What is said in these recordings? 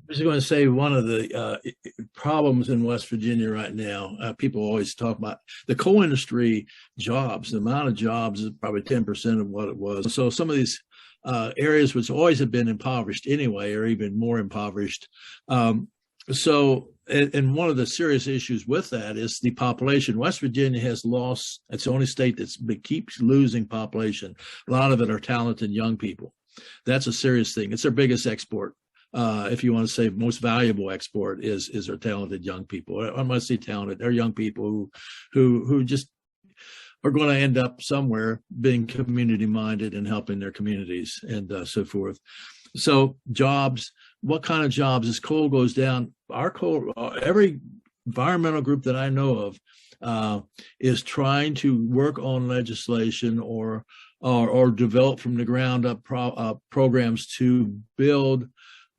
was going to say one of the problems in West Virginia right now. People always talk about the coal industry jobs. The amount of jobs is probably 10% of what it was. So some of these areas which always have been impoverished anyway are even more impoverished. And one of the serious issues with that is the population. West Virginia has lost, it's the only state that keeps losing population. A lot of it are talented young people. That's a serious thing. It's their biggest export. If you want to say most valuable export is our talented young people. I must say talented. They're young people who just are going to end up somewhere being community minded and helping their communities and so forth. So jobs, what kind of jobs? As coal goes down, our coal, every environmental group that I know of is trying to work on legislation or develop from the ground up programs to build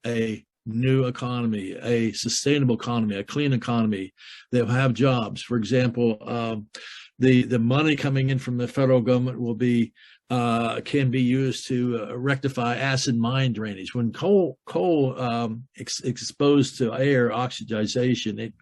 a new economy, a sustainable economy, a clean economy that will have jobs. For example, the money coming in from the federal government will be can be used to rectify acid mine drainage. When coal exposed to air oxidization,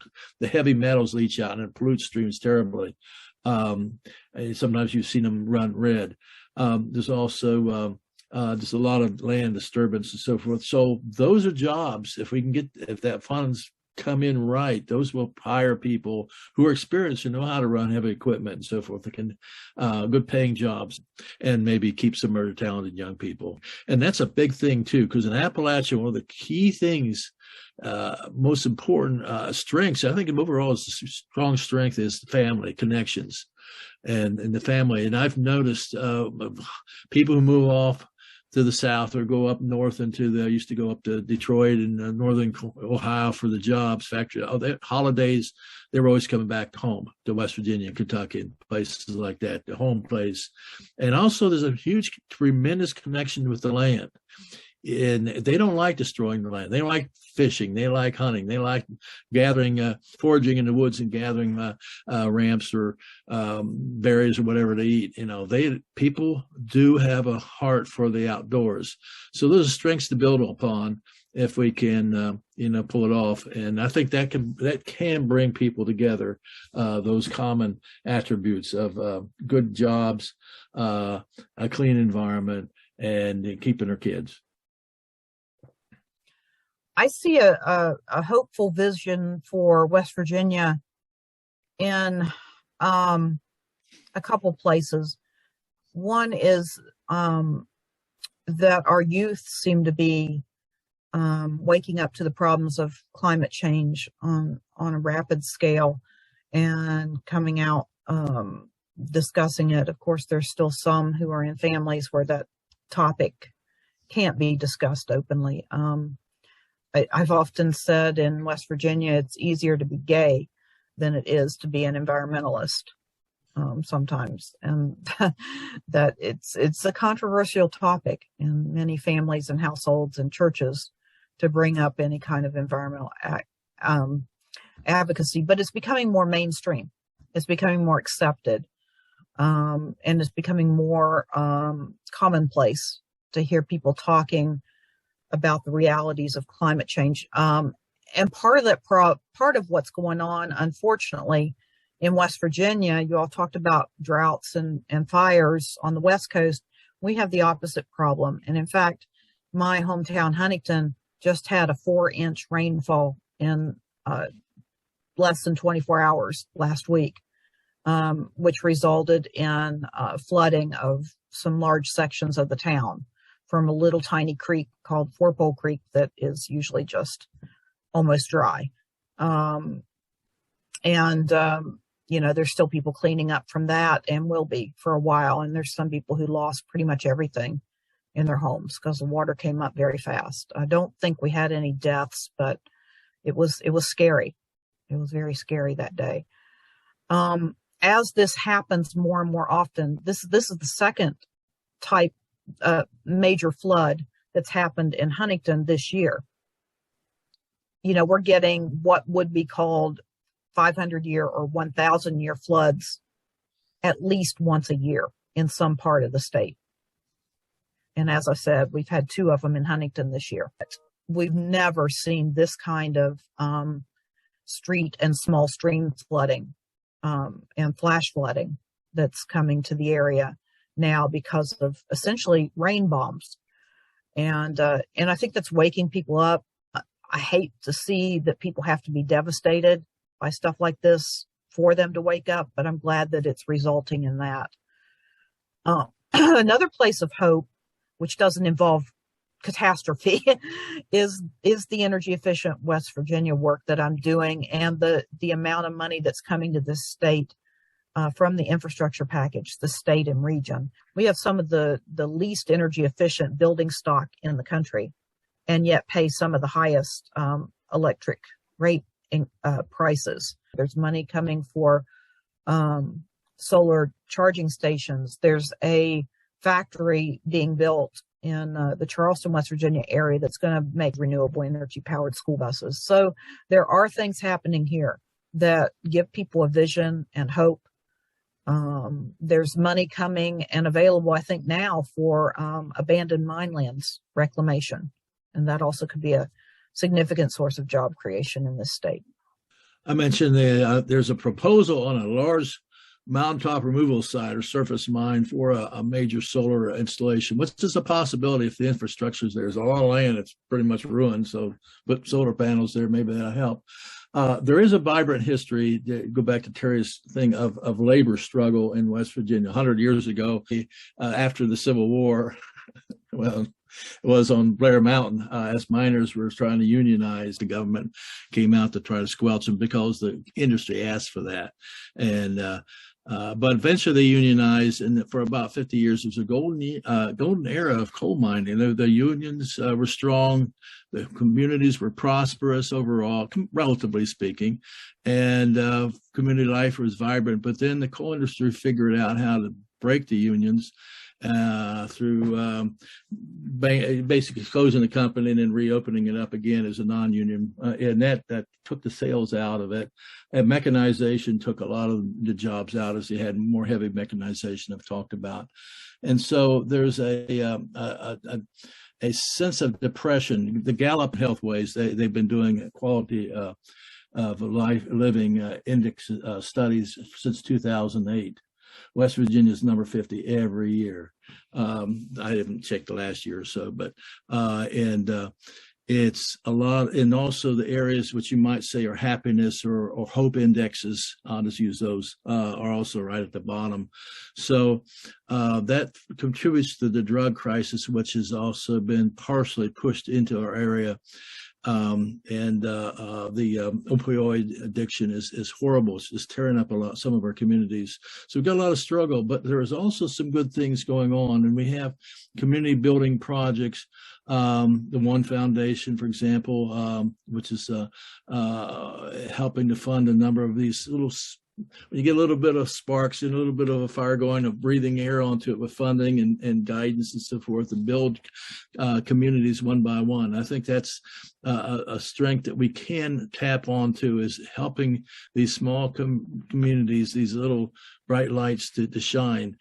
the heavy metals leach out and it pollutes streams terribly. Sometimes you've seen them run red. There's also there's a lot of land disturbance and so forth. So those are jobs. If that funds come in right, those will hire people who are experienced and know how to run heavy equipment and so forth. They can good paying jobs and maybe keep some of their talented young people. And that's a big thing too, because in Appalachia, one of the key things, most important strengths, I think overall is the strong strength is the family connections and the family. And I've noticed people who move off to the south or go up north I used to go up to Detroit and northern Ohio for the jobs factory. Holidays, they were always coming back home to West Virginia and Kentucky and places like that, the home place. And also there's a huge, tremendous connection with the land. And they don't like destroying the land. They don't like fishing. They like hunting. They like gathering, foraging in the woods and gathering ramps or berries or whatever to eat. People do have a heart for the outdoors. So those are strengths to build upon if we can, pull it off. And I think that can bring people together. Those common attributes of good jobs, a clean environment, and keeping our kids. I see a hopeful vision for West Virginia in a couple places. One is that our youth seem to be waking up to the problems of climate change on a rapid scale and coming out discussing it. Of course, there's still some who are in families where that topic can't be discussed openly. I've often said in West Virginia, it's easier to be gay than it is to be an environmentalist sometimes. And that it's a controversial topic in many families and households and churches to bring up any kind of environmental advocacy, but it's becoming more mainstream. It's becoming more accepted. And it's becoming more commonplace to hear people talking about the realities of climate change. And part of that, part of what's going on, unfortunately, in West Virginia, you all talked about droughts and fires on the West Coast. We have the opposite problem. And in fact, my hometown, Huntington, just had a 4-inch rainfall in less than 24 hours last week, which resulted in flooding of some large sections of the town from a little tiny creek called Four Pole Creek that is usually just almost dry. There's still people cleaning up from that and will be for a while. And there's some people who lost pretty much everything in their homes because the water came up very fast. I don't think we had any deaths, but it was scary. It was very scary that day. As this happens more and more often, this is the second type major flood that's happened in Huntington this year. We're getting what would be called 500-year or 1,000-year floods at least once a year in some part of the state. And as I said, we've had 2 of them in Huntington this year. we've never seen this kind of street and small stream flooding and flash flooding that's coming to the area now because of essentially rain bombs. And I think that's waking people up. I hate to see that people have to be devastated by stuff like this for them to wake up, but I'm glad that it's resulting in that. Another place of hope, which doesn't involve catastrophe, is the energy efficient West Virginia work that I'm doing, and the amount of money that's coming to this state from the infrastructure package, the state and region. We have some of the least energy efficient building stock in the country, and yet pay some of the highest electric rate prices. There's money coming for solar charging stations. There's a factory being built in the Charleston, West Virginia area that's going to make renewable energy powered school buses. So there are things happening here that give people a vision and hope. There's money coming and available, I think, now for abandoned mine lands reclamation. And that also could be a significant source of job creation in this state. I mentioned there's a proposal on a large mountaintop removal site or surface mine for a major solar installation. What's just a possibility if the infrastructure is there? There's a lot of land that's pretty much ruined, so put solar panels there, maybe that'll help. There is a vibrant history, to go back to Terry's thing, of labor struggle in West Virginia. 100 years ago, after the Civil War, well, it was on Blair Mountain, as miners were trying to unionize, the government came out to try to squelch them because the industry asked for that. And but eventually they unionized, and for about 50 years, it was a golden era of coal mining. The unions were strong, the communities were prosperous overall, relatively speaking, and community life was vibrant. But then the coal industry figured out how to break the unions through basically closing the company and then reopening it up again as a non-union, and that took the sales out of it. And mechanization took a lot of the jobs out as they had more heavy mechanization I've talked about. And so there's a sense of depression. The Gallup Healthways, they've been doing a quality of life living index studies since 2008. West Virginia is number 50 every year. I haven't checked the last year or so, but it's a lot. And also the areas which you might say are happiness or hope indexes, I'll just use those, are also right at the bottom. So that contributes to the drug crisis, which has also been partially pushed into our area. The opioid addiction is horrible. It's tearing up some of our communities. So we've got a lot of struggle, but there is also some good things going on, and we have community building projects. The One Foundation, for example, which is helping to fund a number of these little. When you get a little bit of sparks and a little bit of a fire going, of breathing air onto it with funding and guidance and so forth, and build communities one by one. I think that's a strength that we can tap onto, is helping these small communities, these little bright lights to shine.